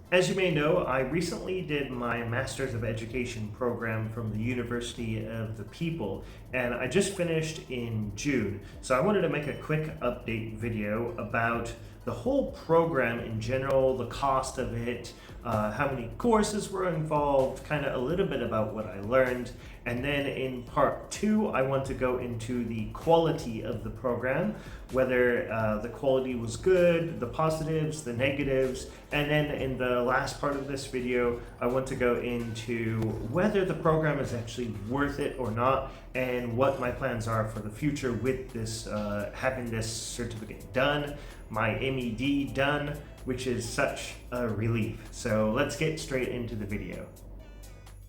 As you may know, I recently did my Master's of Education program from the University of the People, and I just finished in June. So I wanted to make a quick update video about the whole program in general, the cost of it, how many courses were involved, kind of a little bit about what I learned. And then in part two, I want to go into the quality of the program, whether the quality was good, the positives, the negatives, and then in the last part of this video, I want to go into whether the program is actually worth it or not, and what my plans are for the future with this, having this certificate done, my MED done, which is such a relief. So let's get straight into the video.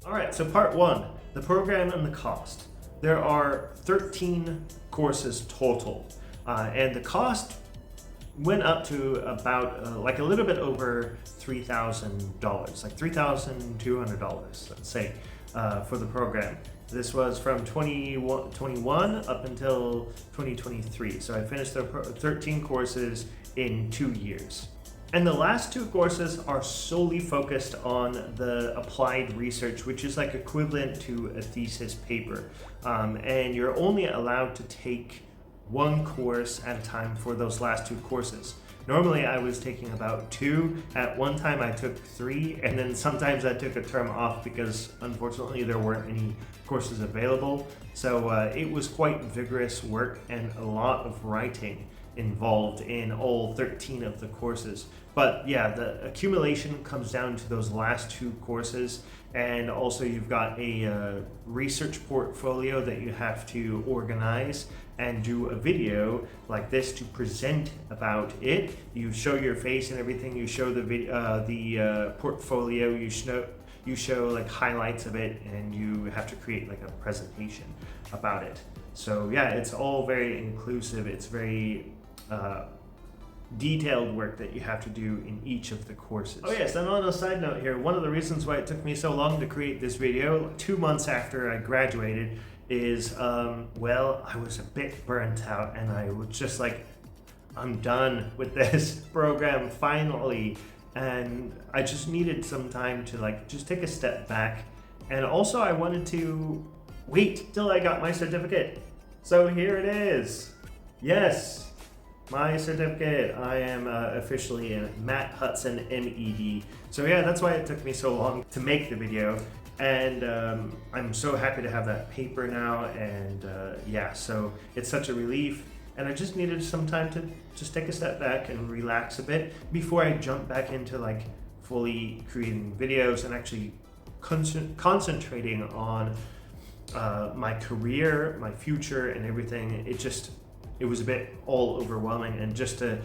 All right, so part one, the program and the cost. There are 13 courses total, and the cost went up to about like a little bit over $3,000, like $3,200, let's say, for the program. This was from 2021 up until 2023. So I finished the 13 courses in 2 years. And the last two courses are solely focused on the applied research, which is like equivalent to a thesis paper. And you're only allowed to take one course at a time for those last two courses. Normally I was taking about two. At one time I took three, and then sometimes I took a term off because unfortunately there weren't any courses available. So it was quite vigorous work and a lot of writing involved in all 13 of the courses. But yeah, the accumulation comes down to those last two courses, and also you've got a research portfolio that you have to organize and do a video like this to present about it. You show your face and everything, you show the portfolio, you show like highlights of it, and you have to create like a presentation about it. So yeah, it's all very inclusive. It's very detailed work that you have to do in each of the courses. Oh yes, and on a side note here, one of the reasons why it took me so long to create this video, 2 months after I graduated, is well, I was a bit burnt out, and I was just like, I'm done with this program finally, and I just needed some time to like just take a step back. And also I wanted to wait till I got my certificate. So here it is. Yes, my certificate. I am officially a Matt Hudson MED. So yeah, that's why it took me so long to make the video. And I'm so happy to have that paper now. And yeah, so it's such a relief. And I just needed some time to just take a step back and relax a bit before I jump back into like fully creating videos and actually concentrating on my career, my future, and everything. It was a bit all overwhelming, and just to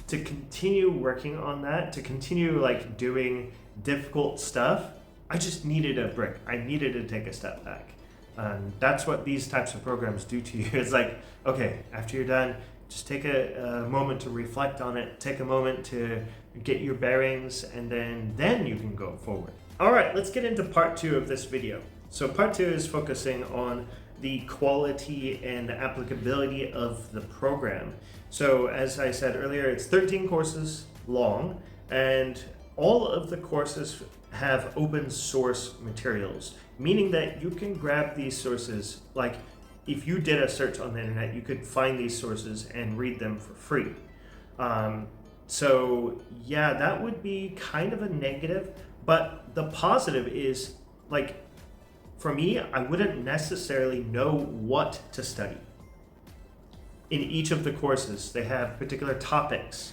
continue working on that, to continue like doing difficult stuff, I just needed a break. I needed to take a step back. And that's what these types of programs do to you. It's like, okay, after you're done, just take a moment to reflect on it, take a moment to get your bearings, and then you can go forward. All right, let's get into part two of this video. So part two is focusing on the quality and applicability of the program. So as I said earlier, it's 13 courses long, and all of the courses have open source materials, meaning that you can grab these sources. Like if you did a search on the internet, you could find these sources and read them for free. So yeah, that would be kind of a negative, but the positive is, like, for me, I wouldn't necessarily know what to study. In each of the courses, they have particular topics,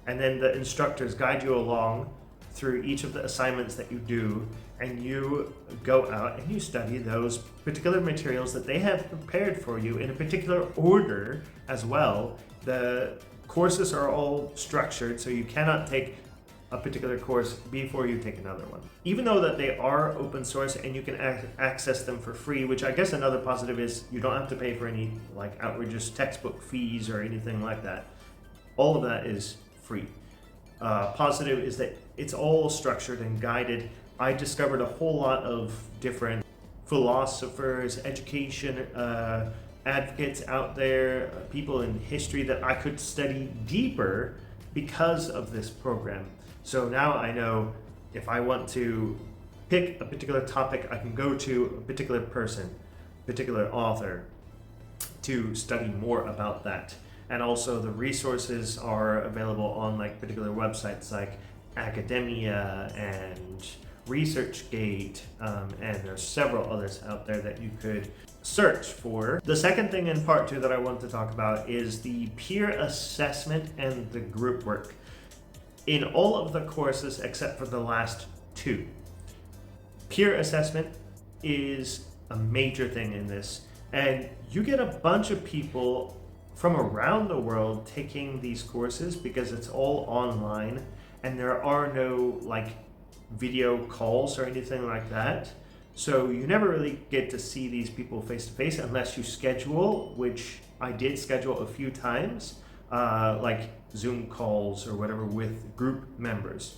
and then the instructors guide you along through each of the assignments that you do, and you go out and you study those particular materials that they have prepared for you in a particular order as well. The courses are all structured, so you cannot take a particular course before you take another one. Even though that they are open source and you can access them for free, which I guess another positive is you don't have to pay for any like outrageous textbook fees or anything like that. All of that is free. Positive is that it's all structured and guided. I discovered a whole lot of different philosophers, education advocates out there, people in history that I could study deeper because of this program. So now I know if I want to pick a particular topic, I can go to a particular person, particular author, to study more about that. And also the resources are available on like particular websites like Academia and ResearchGate, and there's several others out there that you could search for. The second thing in part 2 that I want to talk about is the peer assessment and the group work in all of the courses except for the last 2. Peer assessment is a major thing in this, and you get a bunch of people from around the world taking these courses because it's all online and there are no like video calls or anything like that. So you never really get to see these people face to face unless you schedule, which I did schedule a few times, like Zoom calls or whatever with group members.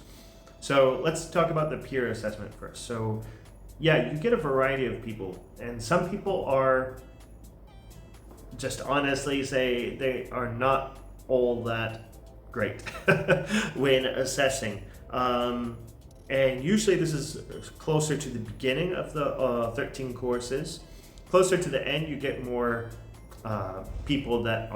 So let's talk about the peer assessment first. So yeah, you get a variety of people, and some people are just honestly say they are not all that great when assessing. And usually this is closer to the beginning of the 13 courses. Closer to the end, you get more people that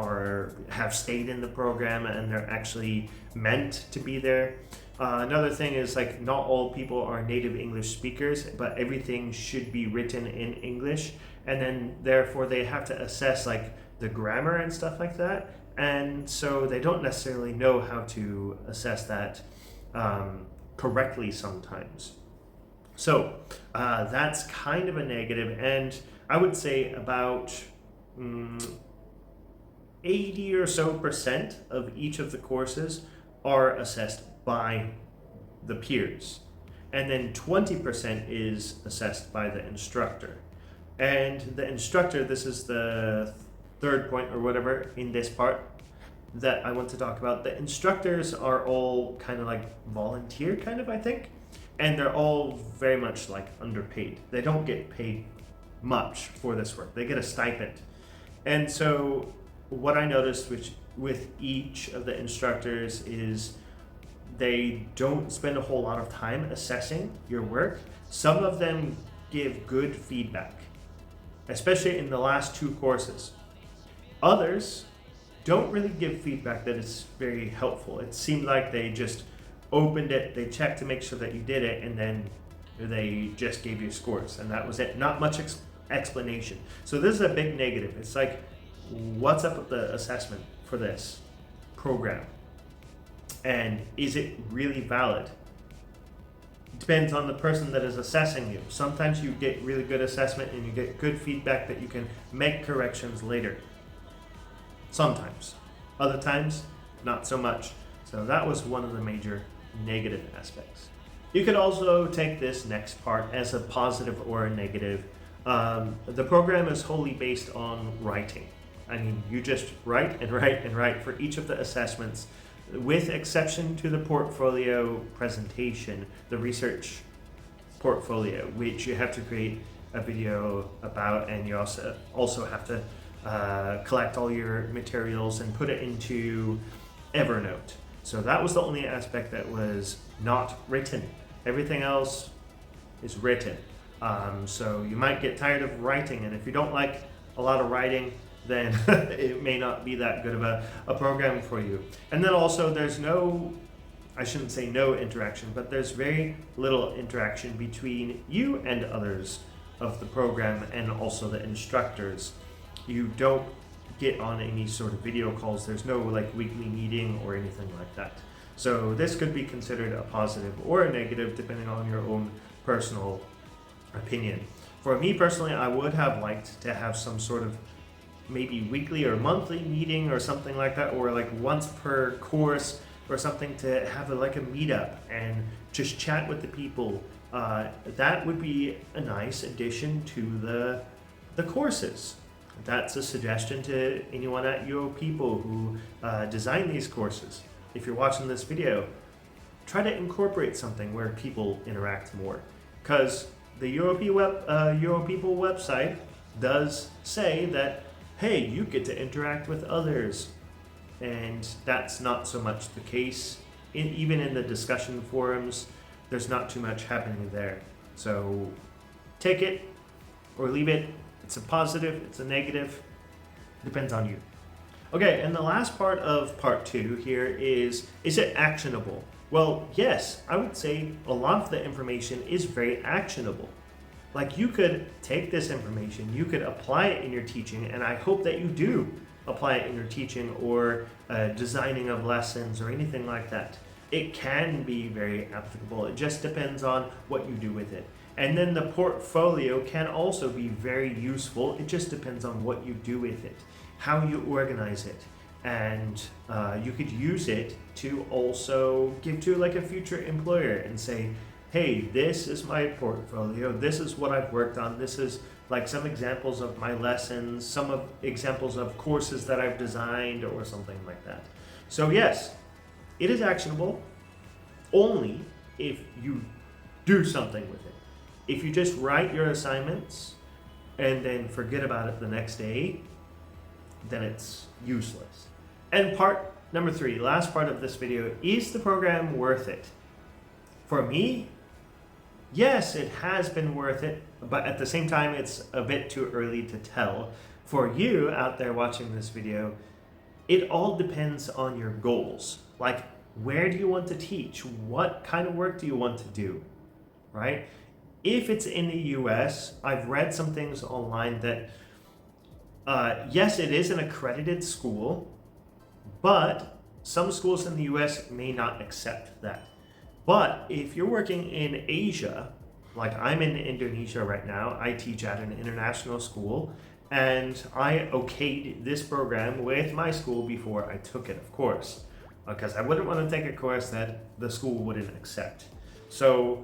have stayed in the program and they're actually meant to be there. Another thing is like not all people are native English speakers, but everything should be written in English, and then therefore they have to assess like the grammar and stuff like that, and so they don't necessarily know how to assess that correctly sometimes. So that's kind of a negative, and I would say about 80 or so % of each of the courses are assessed by the peers, and then 20% is assessed by the instructor. And the instructor, this is the third point or whatever in this part that I want to talk about. The instructors are all kind of like volunteer kind of, I think, and they're all very much like underpaid. They don't get paid much for this work. They get a stipend. And so what I noticed with each of the instructors is they don't spend a whole lot of time assessing your work. Some of them give good feedback, especially in the last 2 courses. Others don't really give feedback that is very helpful. It seemed like they just opened it, they checked to make sure that you did it, and then they just gave you scores, and that was it. Not much explanation. So this is a big negative. It's like, what's up with the assessment for this program? And is it really valid? It depends on the person that is assessing you. Sometimes you get really good assessment and you get good feedback that you can make corrections later. Sometimes. Other times, not so much. So that was one of the major negative aspects. You could also take this next part as a positive or a negative. The program is wholly based on writing. I mean, you just write and write and write for each of the assessments, with exception to the portfolio presentation, the research portfolio, which you have to create a video about, and you also have to collect all your materials and put it into Evernote. So that was the only aspect that was not written. Everything else is written. So you might get tired of writing, and if you don't like a lot of writing, then it may not be that good of a program for you. And then also there's I shouldn't say no interaction, but there's very little interaction between you and others of the program and also the instructors. You don't get on any sort of video calls. There's no like weekly meeting or anything like that. So this could be considered a positive or a negative depending on your own personal opinion. For me personally, I would have liked to have some sort of maybe weekly or monthly meeting or something like that, or like once per course or something, to have a meetup and just chat with the people. That would be a nice addition to the courses. That's a suggestion to anyone at UOPeople who design these courses. If you're watching this video, try to incorporate something where people interact more, because the UOPeople website does say that, hey, you get to interact with others, and that's not so much the case even in the discussion forums, there's not too much happening there. So take it or leave it. It's a positive, it's a negative, depends on you. Okay, and the last part of part 2 here is it actionable? Well, yes, I would say a lot of the information is very actionable. Like, you could take this information, you could apply it in your teaching, and I hope that you do apply it in your teaching or designing of lessons or anything like that. It can be very applicable. It just depends on what you do with it. And then the portfolio can also be very useful. It just depends on what you do with it, how you organize it. And you could use it to also give to like a future employer and say, hey, this is my portfolio, this is what I've worked on, this is like some examples of my lessons, some of examples of courses that I've designed or something like that. So yes, it is actionable only if you do something with it. If you just write your assignments and then forget about it the next day, then it's useless. And part number 3, last part of this video, is the program worth it? For me, yes, it has been worth it, but at the same time, it's a bit too early to tell. For you out there watching this video, it all depends on your goals. Like, where do you want to teach? What kind of work do you want to do, right? If it's in the US, I've read some things online that, yes, it is an accredited school, but some schools in the US may not accept that. But if you're working in Asia, like I'm in Indonesia right now, I teach at an international school, and I okayed this program with my school before I took it, of course, because I wouldn't want to take a course that the school wouldn't accept. So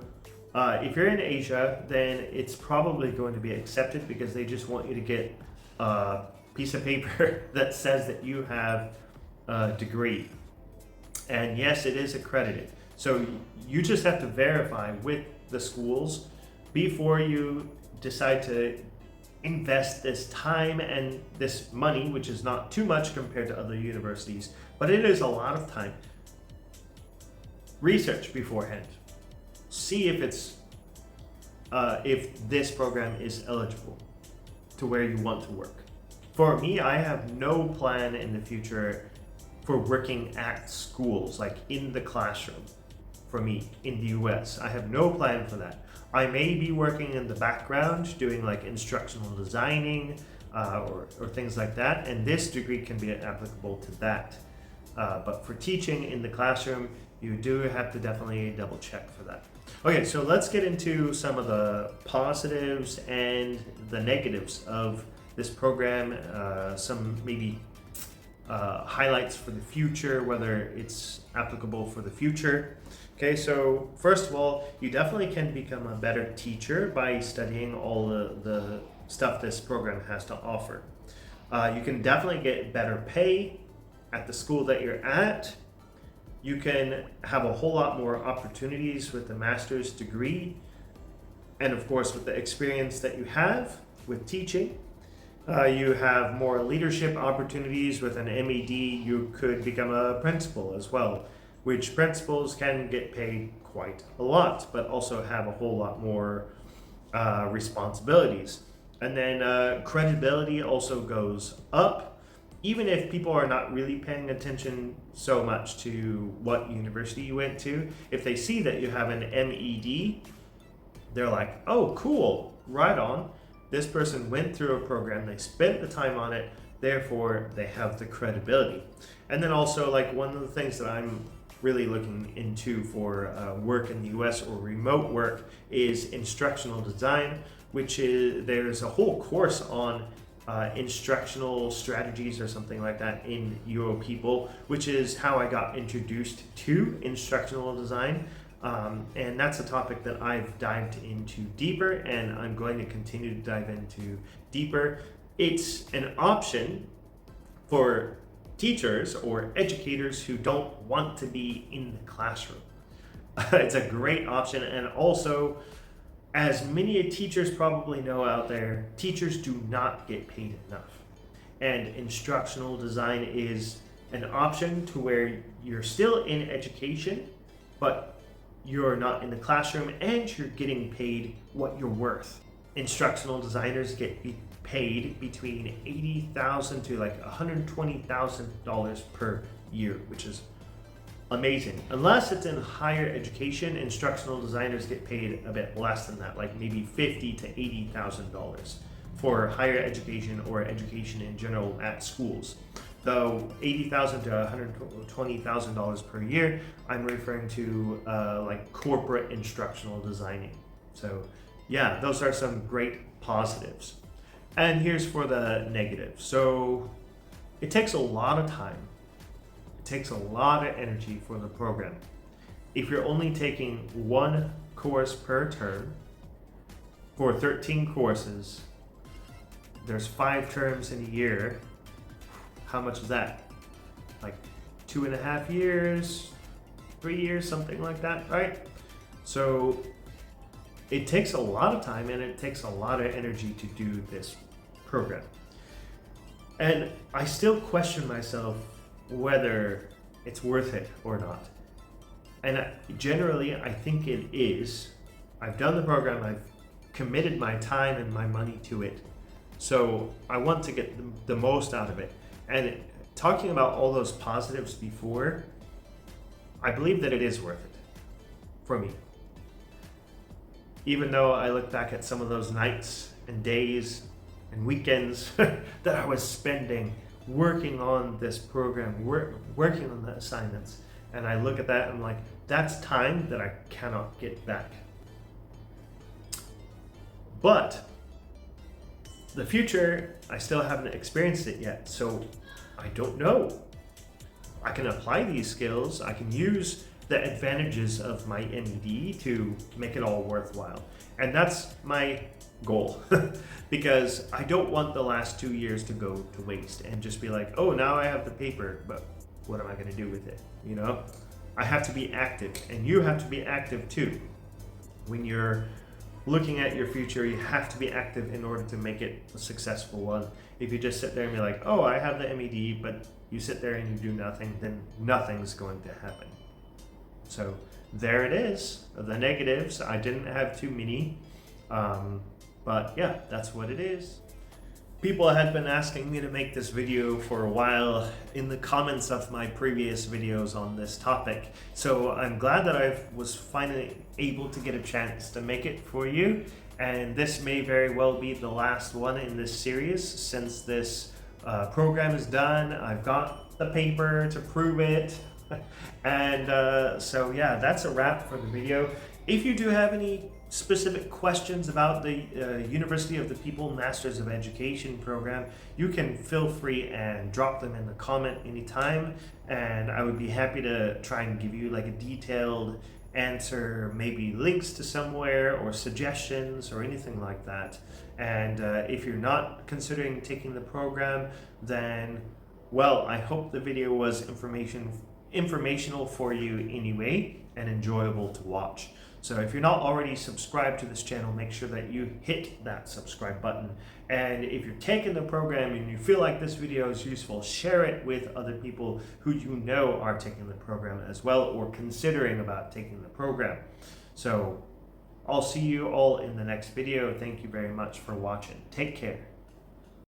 if you're in Asia, then it's probably going to be accepted because they just want you to get a piece of paper that says that you have a degree. And yes, it is accredited. So you just have to verify with the schools before you decide to invest this time and this money, which is not too much compared to other universities, but it is a lot of time. Research beforehand. See if it's if this program is eligible to where you want to work. For me, I have no plan in the future for working at schools, like in the classroom. For me, in the US, I have no plan for that. I may be working in the background, doing like instructional designing or things like that, and this degree can be applicable to that. But for teaching in the classroom, you do have to definitely double check for that. Okay, so let's get into some of the positives and the negatives of this program, some maybe highlights for the future, whether it's applicable for the future. Okay, so first of all, you definitely can become a better teacher by studying all the stuff this program has to offer. You can definitely get better pay at the school that you're at. You can have a whole lot more opportunities with the master's degree, and of course with the experience that you have with teaching. You have more leadership opportunities. With an MED, you could become a principal as well, which principals can get paid quite a lot, but also have a whole lot more responsibilities. And then credibility also goes up, even if people are not really paying attention so much to what university you went to. If they see that you have an MED, they're like, oh, cool, right on. This person went through a program, they spent the time on it, therefore they have the credibility. And then also, like, one of the things that I'm really looking into for work in the US or remote work is instructional design, which is, there's a whole course on instructional strategies or something like that in UO People, which is how I got introduced to instructional design. And that's a topic that I've dived into deeper, and I'm going to continue to dive into deeper. It's an option for teachers or educators who don't want to be in the classroom. It's a great option, and also, as many teachers probably know out there, teachers do not get paid enough. And instructional design is an option to where you're still in education, but you're not in the classroom and you're getting paid what you're worth. Instructional designers get paid between $80,000 to like $120,000 per year, which is amazing. Unless it's in higher education, instructional designers get paid a bit less than that, like maybe $50,000 to $80,000 for higher education or education in general at schools. Though $80,000 to $120,000 per year, I'm referring to like corporate instructional designing. So yeah, those are some great positives. And here's for the negatives. So it takes a lot of time. It takes a lot of energy for the program. If you're only taking one course per term for 13 courses, there's 5 terms in a year. How much is that? Like 2.5 years, 3 years, something like that, right? So it takes a lot of time and it takes a lot of energy to do this program. And I still question myself whether it's worth it or not. And generally, I think it is. I've done the program, I've committed my time and my money to it. So I want to get the most out of it. And talking about all those positives before, I believe that it is worth it for me. Even though I look back at some of those nights and days and weekends that I was spending working on this program, working on the assignments, and I look at that and I'm like, that's time that I cannot get back. But the future, I still haven't experienced it yet, so I don't know. I can apply these skills, I can use the advantages of my MED to make it all worthwhile. And that's my goal, because I don't want the last 2 years to go to waste and just be like, oh, now I have the paper, but what am I gonna do with it? You know, I have to be active, and you have to be active too. When you're looking at your future, you have to be active in order to make it a successful one. If you just sit there and be like, oh, I have the MED, but you sit there and you do nothing, then nothing's going to happen. So there it is, the negatives. I didn't have too many, but yeah, that's what it is. People had been asking me to make this video for a while in the comments of my previous videos on this topic. So I'm glad that I was finally able to get a chance to make it for you. And this may very well be the last one in this series, since this program is done. I've got the paper to prove it. And so yeah, that's a wrap for the video. If you do have any specific questions about the University of the People Masters of Education program, you can feel free and drop them in the comment anytime, and I would be happy to try and give you like a detailed answer, maybe links to somewhere or suggestions or anything like that. And if you're not considering taking the program, then well, I hope the video was informational for you anyway and enjoyable to watch. So if you're not already subscribed to this channel, make sure that you hit that subscribe button. And if you're taking the program and you feel like this video is useful, share it with other people who you know are taking the program as well, or considering about taking the program. So I'll see you all in the next video. Thank you very much for watching. Take care.